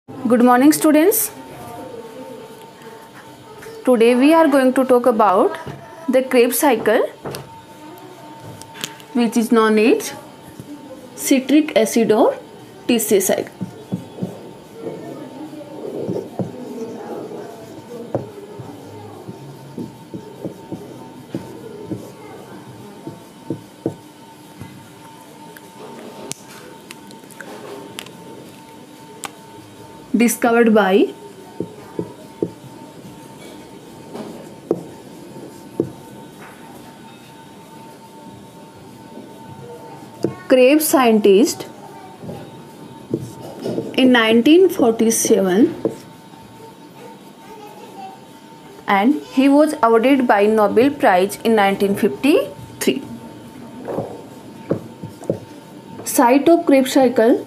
Good morning, students. Today we are going to talk about the Krebs cycle, which is known as citric acid or TCA cycle. Discovered by Krebs scientist in 1947, and he was awarded by Nobel Prize in 1953. Site of Krebs cycle: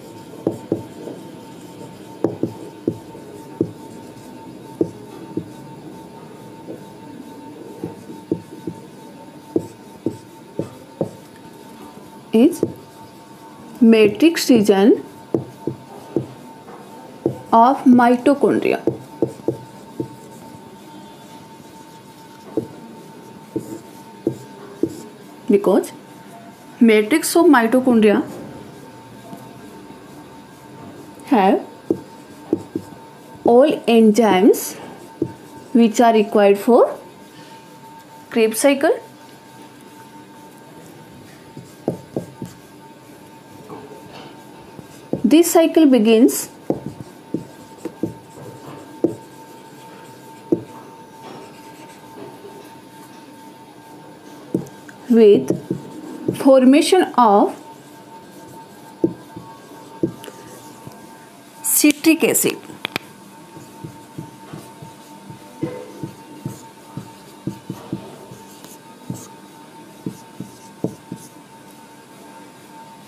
is matrix region of mitochondria. Because matrix of mitochondria have all enzymes which are required for Krebs cycle. This cycle begins with formation of citric acid.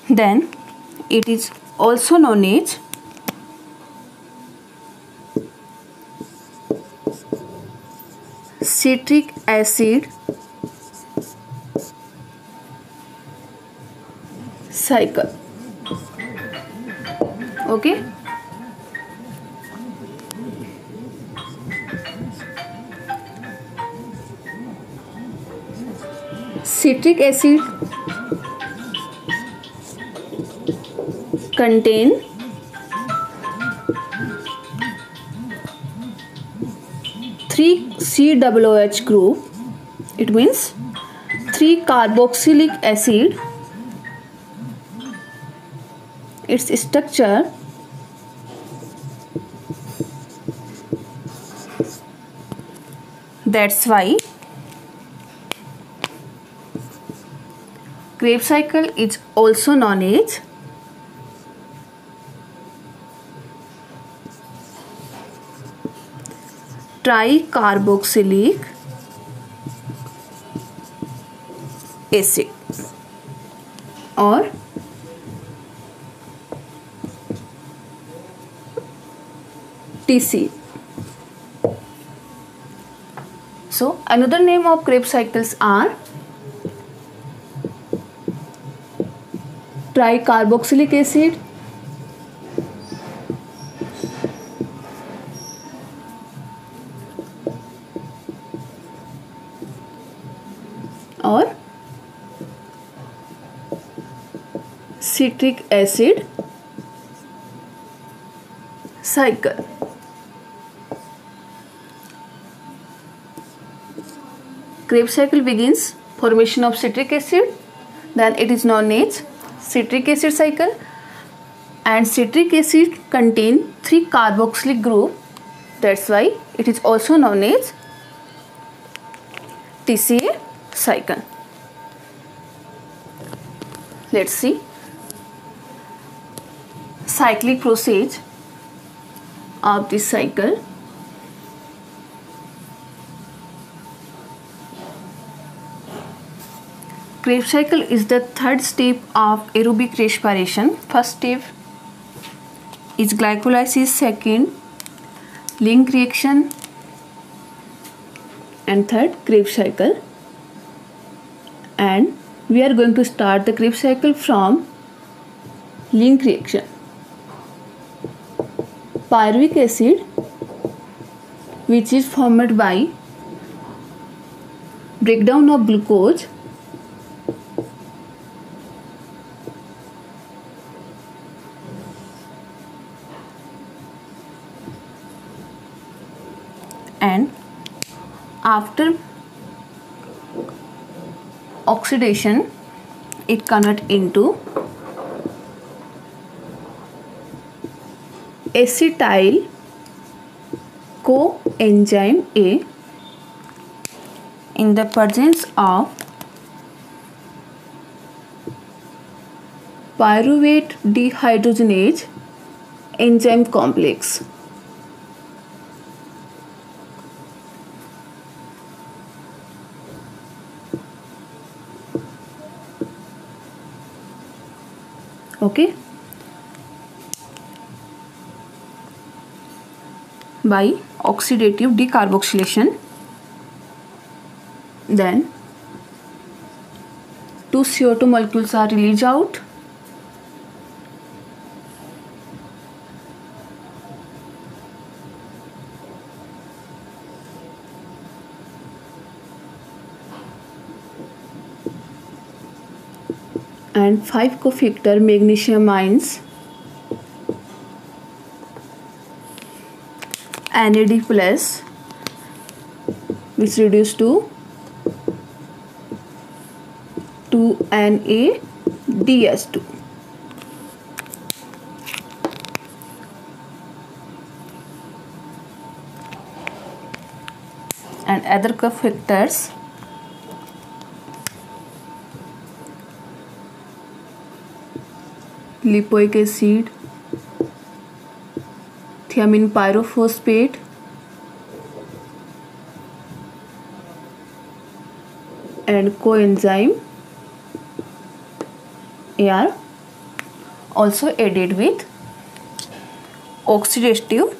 Then it is also known as citric acid cycle. Okay. Citric acid contain three COOH group. It means 3 carboxylic acid. Its structure that's why Krebs cycle is also known as tricarboxylic acid or TC. So another name of Krebs cycles are tricarboxylic acid, or citric acid cycle. Krebs cycle begins formation of citric acid, then it is known as citric acid cycle, and citric acid contain 3 carboxylic group. That's why it is also known as TCA cycle. Let's see cyclic process of this cycle. Krebs cycle is the third step of aerobic respiration. First step is glycolysis, second link reaction, and third Krebs cycle. And we are going to start the Krebs cycle from link reaction. pyruvic acid, which is formed by breakdown of glucose and after oxidation it converts into acetyl coenzyme A in the presence of pyruvate dehydrogenase enzyme complex. Okay, by oxidative decarboxylation, then two CO2 molecules are released out and 5 cofactor magnesium ions NAD plus, which reduced to 2NADS2. And other cofactors lipoic acid, thiamine pyrophosphate, and coenzyme are also added with oxidative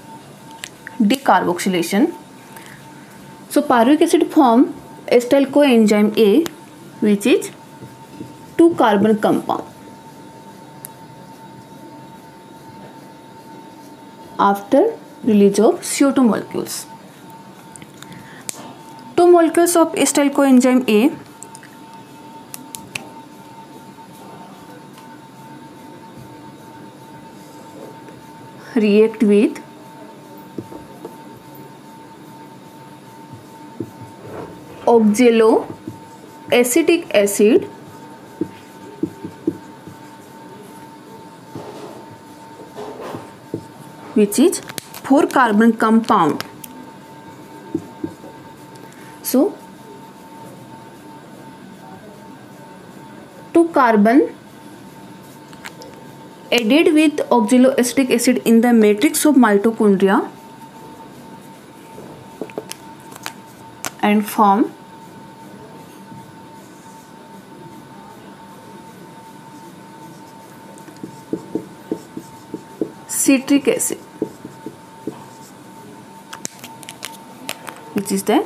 decarboxylation. So pyruvic acid form acetyl coenzyme A, which is 2 carbon compound. After release of CO2 molecules, 2 molecules of acetyl coenzyme A react with oxaloacetic acid which is 4 carbon compound. So 2 carbon added with oxaloacetic acid in the matrix of mitochondria and form citric acid, which is the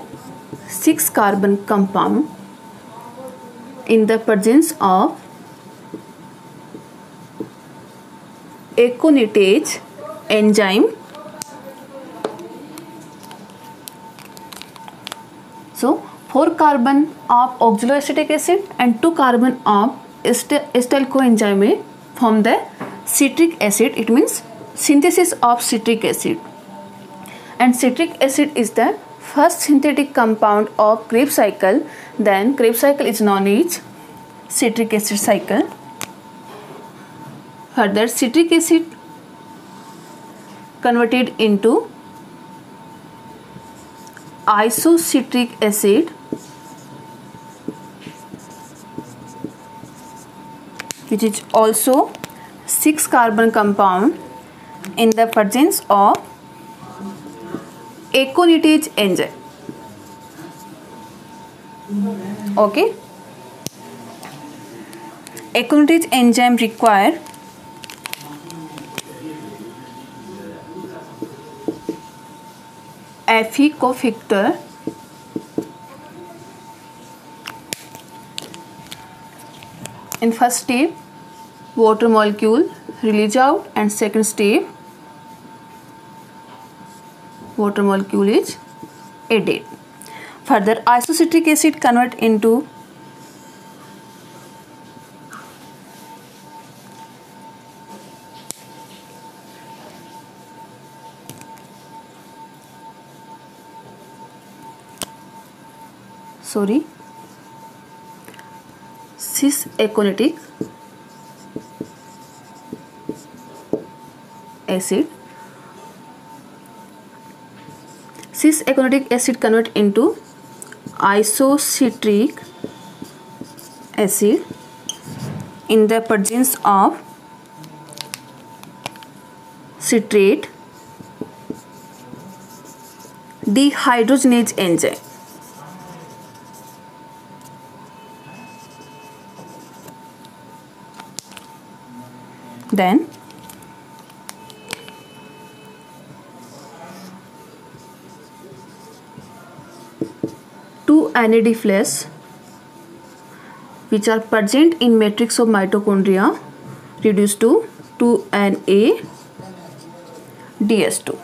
6 carbon compound in the presence of aconitase enzyme. So 4 carbon of oxaloacetic acid and 2 carbon of acetyl coenzyme A form the citric acid. It means synthesis of citric acid, and citric acid is the first synthetic compound of Krebs cycle. Then Krebs cycle is known as citric acid cycle. Further, citric acid converted into isocitric acid, which is also 6 carbon compound in the presence of aconitase enzyme. Okay, aconitase enzyme require Fe cofactor in first step water molecule release out, and second step water molecule is added. Further, isocitric acid convert into cis-aconitic acid. Cis-aconitic acid convert into isocitric acid in the presence of citrate dehydrogenase enzyme. Then two NAD+ which are present in matrix of mitochondria reduce to 2NADS2.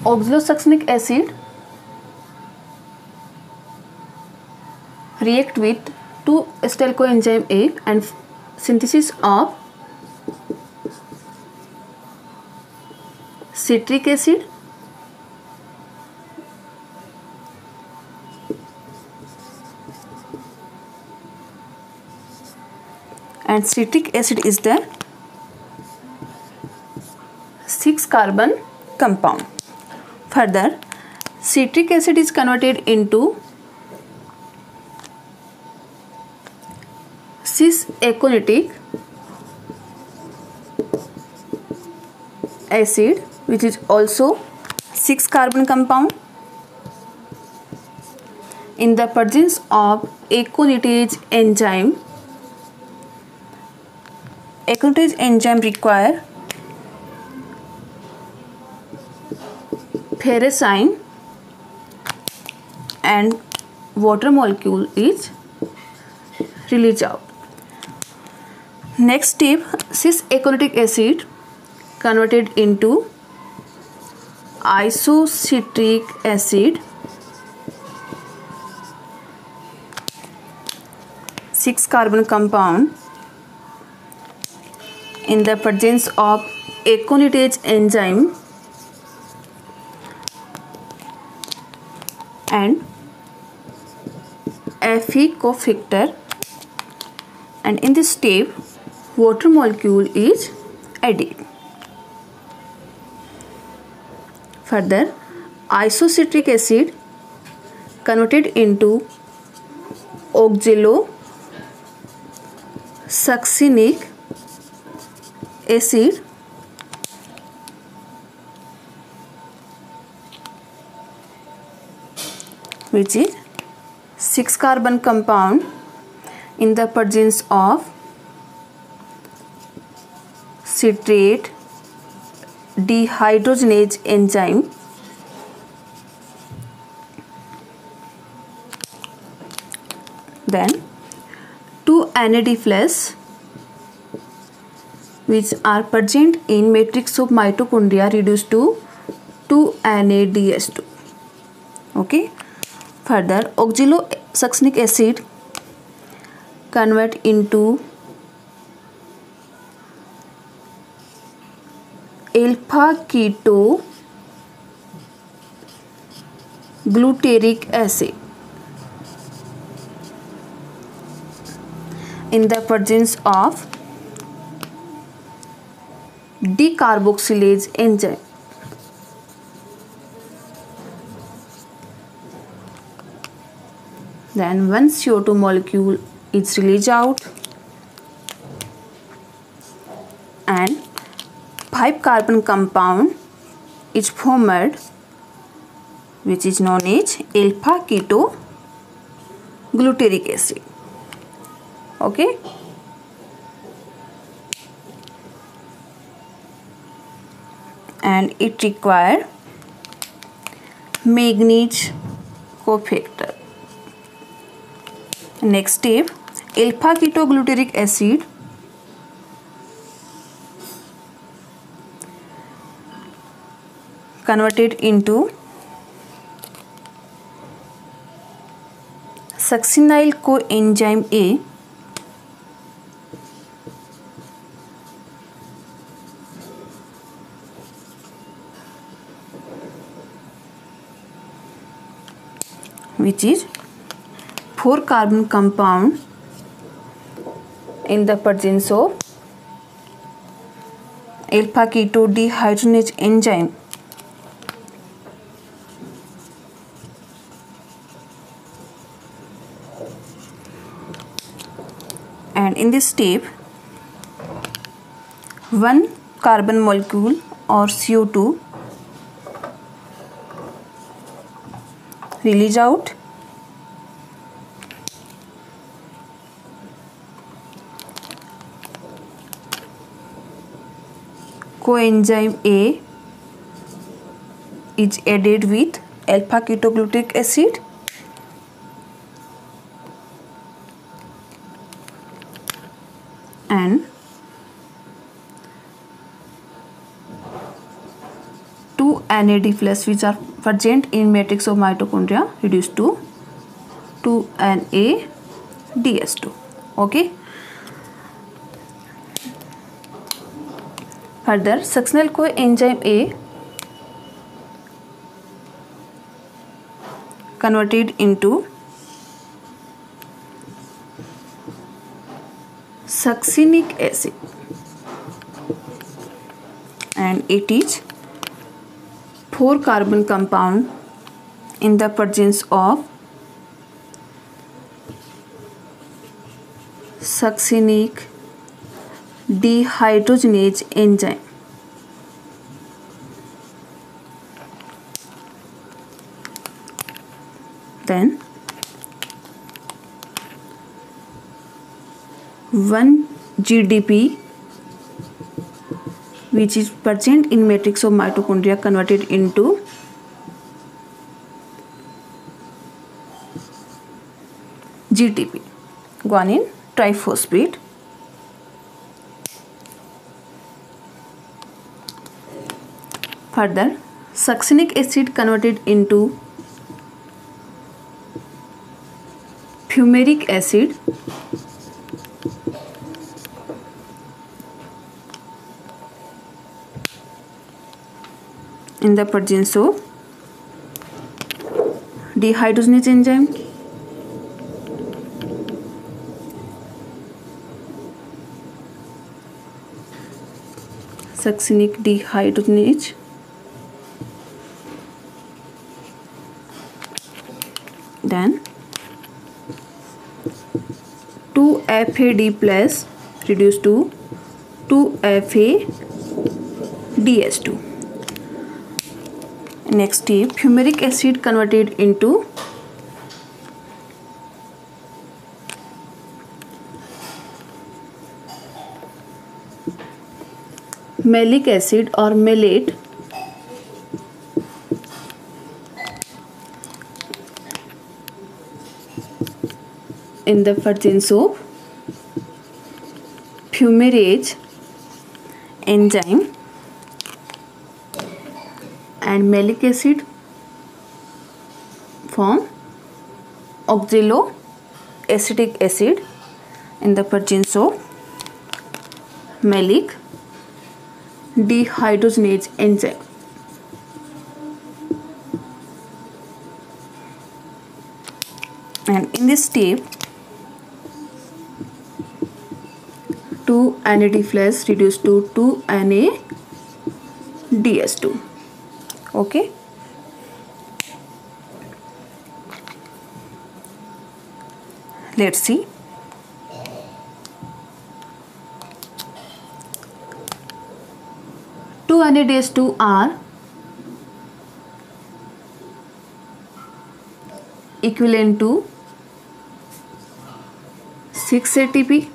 Oxalosuccinic acid react with 2-acetyl coenzyme A and synthesis of citric acid and citric acid is the 6-carbon compound. Further, citric acid is converted into cis-aconitic acid which is also 6-carbon compound in the presence of aconitase enzyme. Aconitase enzyme require ferrocene and water molecule is released out. Next step, cis-aconitic acid converted into isocitric acid, 6-carbon compound in the presence of aconitase enzyme and Fe cofactor, and in this step water molecule is added. Further, isocitric acid converted into oxalosuccinic acid which is 6-carbon compound in the presence of citrate dehydrogenase enzyme then 2 NAD+ which are present in matrix of mitochondria reduced to 2 NADS2. Okay. Further, oxalosuccinic acid convert into alpha keto glutaric acid in the presence of decarboxylase enzyme. Then one CO2 molecule is released out and 5 carbon compound is formed, which is known as alpha ketoglutaric acid. Okay. And it requires manganese cofactor. Next step, alpha ketoglutaric acid converted into succinyl coenzyme A, which is 4 carbon compound in the presence of alpha keto dehydrogenase enzyme. And in this step, one carbon molecule or CO2 release out coenzyme A is added with alpha ketoglutaric acid and 2 NAD+ which are present in matrix of mitochondria reduced to 2 NADS2. Okay. Further, succinyl coenzyme A converted into succinic acid and it is 4 carbon compound in the presence of succinic dehydrogenase enzyme. Then 1 GDP which is present in matrix of mitochondria converted into GTP, guanine triphosphate. Further, succinic acid converted into fumaric acid in the presence of dehydrogenase enzyme. Succinic dehydrogenase then 2FAD plus reduced to 2FADS2. Next step, fumaric acid converted into malic acid or malate in the presence of fumarase enzyme and malic acid form oxaloacetic acid in the presence of malic dehydrogenase enzyme. And in this step 2 NAD+ reduced to 2 NADS2. Okay. Let's see. Two NADH2 are equivalent to 6 ATP.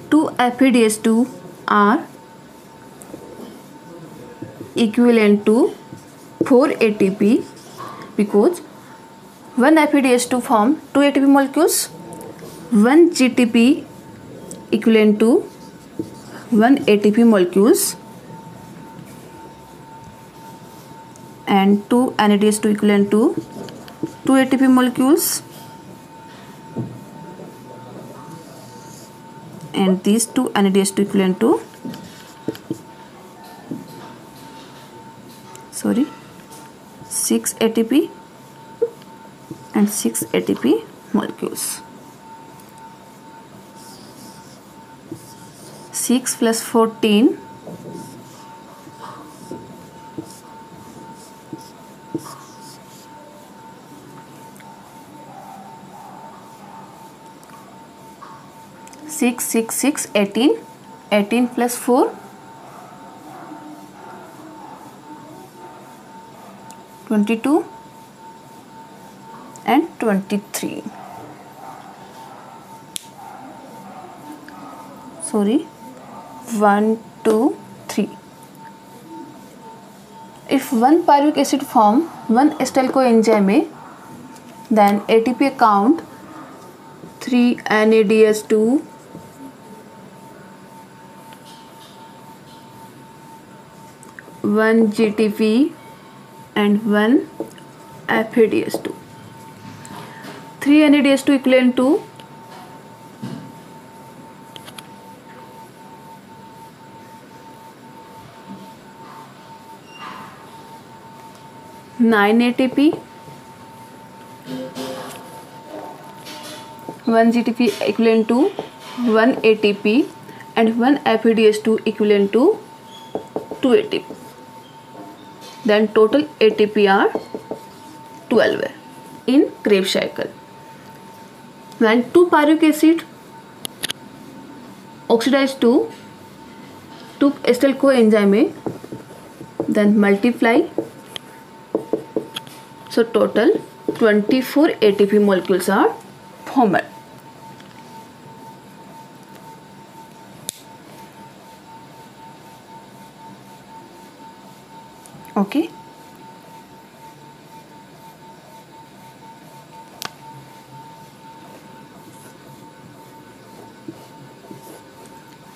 Two FADH2 are equivalent to 4 ATP because one FADH2 form 2 ATP molecules, one GTP equivalent to 1 ATP molecules, and 2 NADH2 equivalent to 2 ATP molecules, and these 2 NADH2 equivalent to 6 ATP and 6 ATP molecules. 6 plus 14 6 6 6 18 18 plus 4 22 and 23. Sorry, 1 2 3. If one pyruvic acid form one acetyl coenzyme, then ATP count 3 NADH2 1 GTP and 1 FADH2. 3 NADH2 equivalent to 9 ATP, 1 GTP equivalent to 1 ATP and 1 FADH2 equivalent to 2 ATP. Then total ATP are 12 in Krebs cycle. When 2 pyruvic acid oxidize to 2 acetyl coenzyme, then multiply. So total 24 ATP molecules are formed. Okay.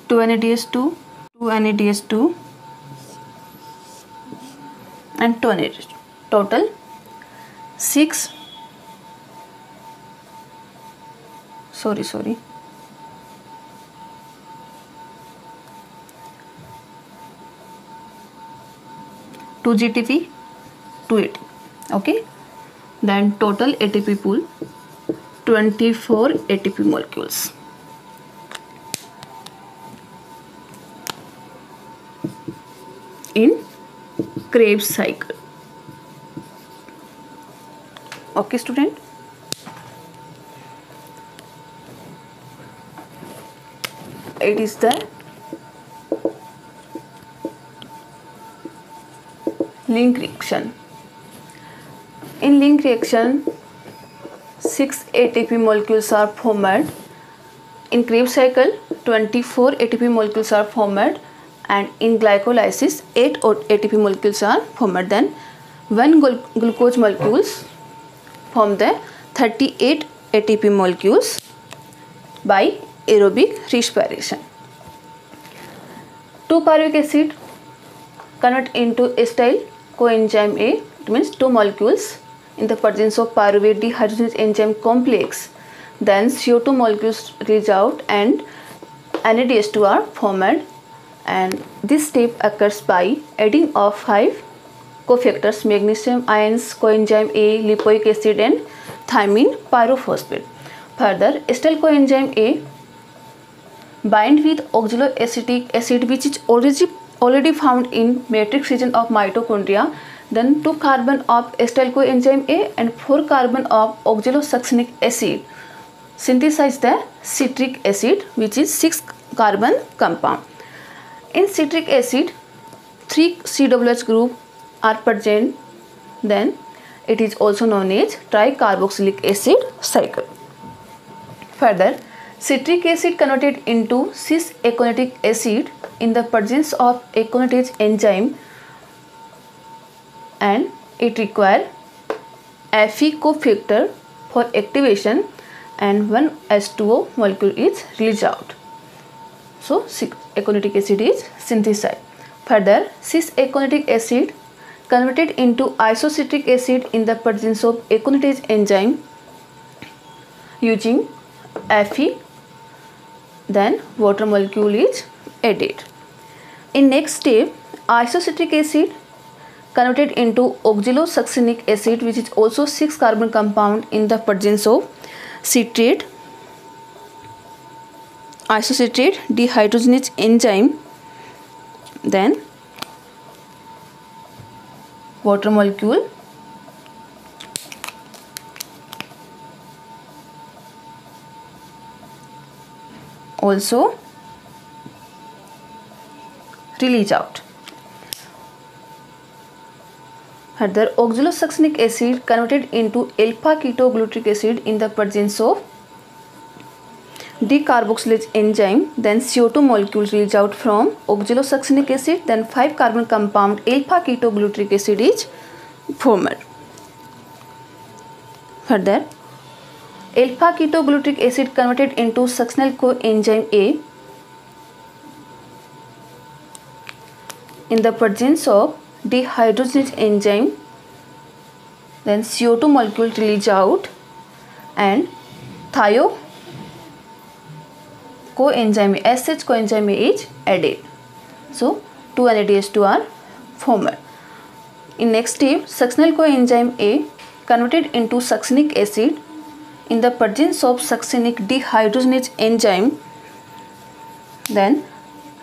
Two NADH2 and 2 NADH2. Total 6. Sorry. 2 GTP, 2 ATP. Okay. Then total ATP pool 24 ATP molecules. In Krebs cycle. Okay, student. It is the link reaction. In link reaction, 6 ATP molecules are formed. In Krebs cycle, 24 ATP molecules are formed, and in glycolysis, 8 ATP molecules are formed. Then 1 glucose molecules form the 38 ATP molecules by aerobic respiration. 2 pyruvic acid convert into acetyl coenzyme A. It means 2 molecules in the presence of pyruvate dehydrogenase enzyme complex. Then CO2 molecules reach out and NADH2 are formed, and this step occurs by adding of 5 cofactors: magnesium ions, coenzyme A, lipoic acid and thymine pyrophosphate. Further, acetyl coenzyme A bind with oxaloacetic acid, which is already found in matrix region of mitochondria. then 2 carbon of acetyl coenzyme A and 4 carbon of oxalosuccinic acid synthesize the citric acid, which is 6 carbon compound. In citric acid, 3 COOH group are present, then it is also known as tricarboxylic acid cycle. Further, citric acid converted into cis-aconitic acid in the presence of aconitase enzyme, and it requires Fe cofactor for activation, and one H2O molecule is released out. So aconitic acid is synthesized. Further, cis-aconitic acid converted into isocitric acid in the presence of aconitase enzyme using Fe, then water molecule is added. In next step, isocitric acid converted into oxalosuccinic acid, which is also 6 carbon compound in the presence of citrate, isocitrate dehydrogenase enzyme, then water molecule also release out. Further, oxalosuccinic acid converted into alpha ketoglutric acid in the presence of decarboxylase enzyme, then CO2 molecule released out from oxalosuccinic acid, then 5 carbon compound alpha ketoglutric acid is formed. Further, alpha ketoglutric acid converted into succinyl coenzyme A in the presence of dehydrogenase enzyme, then CO2 molecule released out and thio coenzyme SH coenzyme is added. So 2 NADH2 are formed. In next step, succinyl coenzyme A converted into succinic acid in the presence of succinic dehydrogenase enzyme, then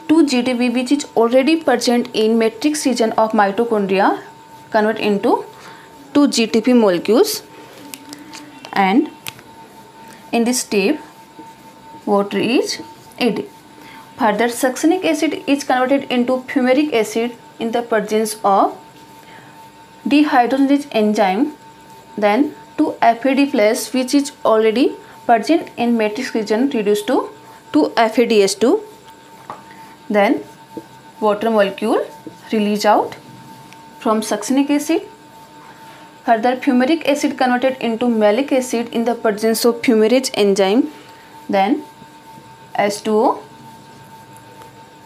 2-GTP, which is already present in matrix region of mitochondria, convert into 2-GTP molecules, and in this step water is added. Further, succinic acid is converted into fumaric acid in the presence of dehydrogenase enzyme, then 2-FAD plus, which is already present in matrix region, reduced to 2-FADH2, then water molecule release out from succinic acid. Further, fumaric acid converted into malic acid in the presence of fumarase enzyme, then H2O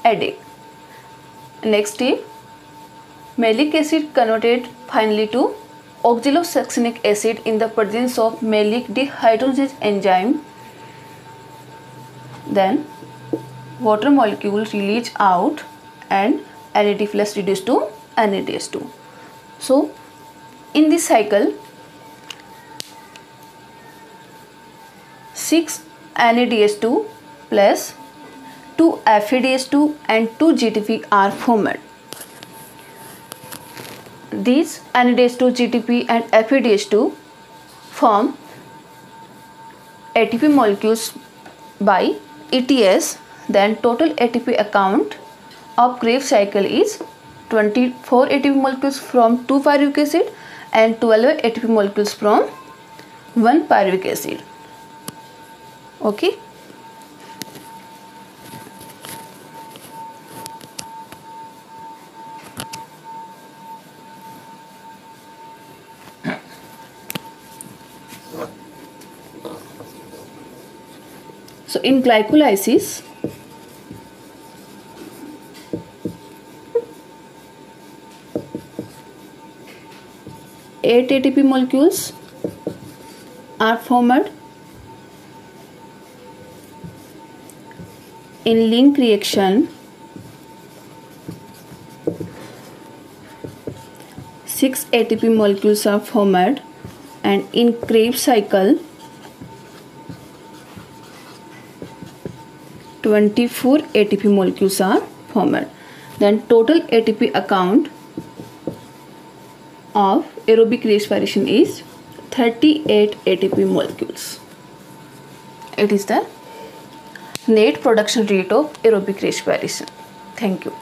added. Next step, malic acid converted finally to oxalosuccinic acid in the presence of malic dehydrogenase enzyme, then water molecule release out and NAD plus reduced to NADH2. So in this cycle, 6 NADH2 plus 2 FADH2 and 2 GTP are formed. These NADH2, GTP and FADH2 form ATP molecules by ETS. Then total ATP account of Krebs cycle is 24 ATP molecules from 2 pyruvic acid and 12 ATP molecules from 1 pyruvic acid. Okay. So in glycolysis, eight ATP molecules are formed. In link reaction, 6 ATP molecules are formed, and in Krebs cycle 24 ATP molecules are formed. Then total ATP account of aerobic respiration is 38 ATP molecules. It is the net production rate of aerobic respiration. Thank you.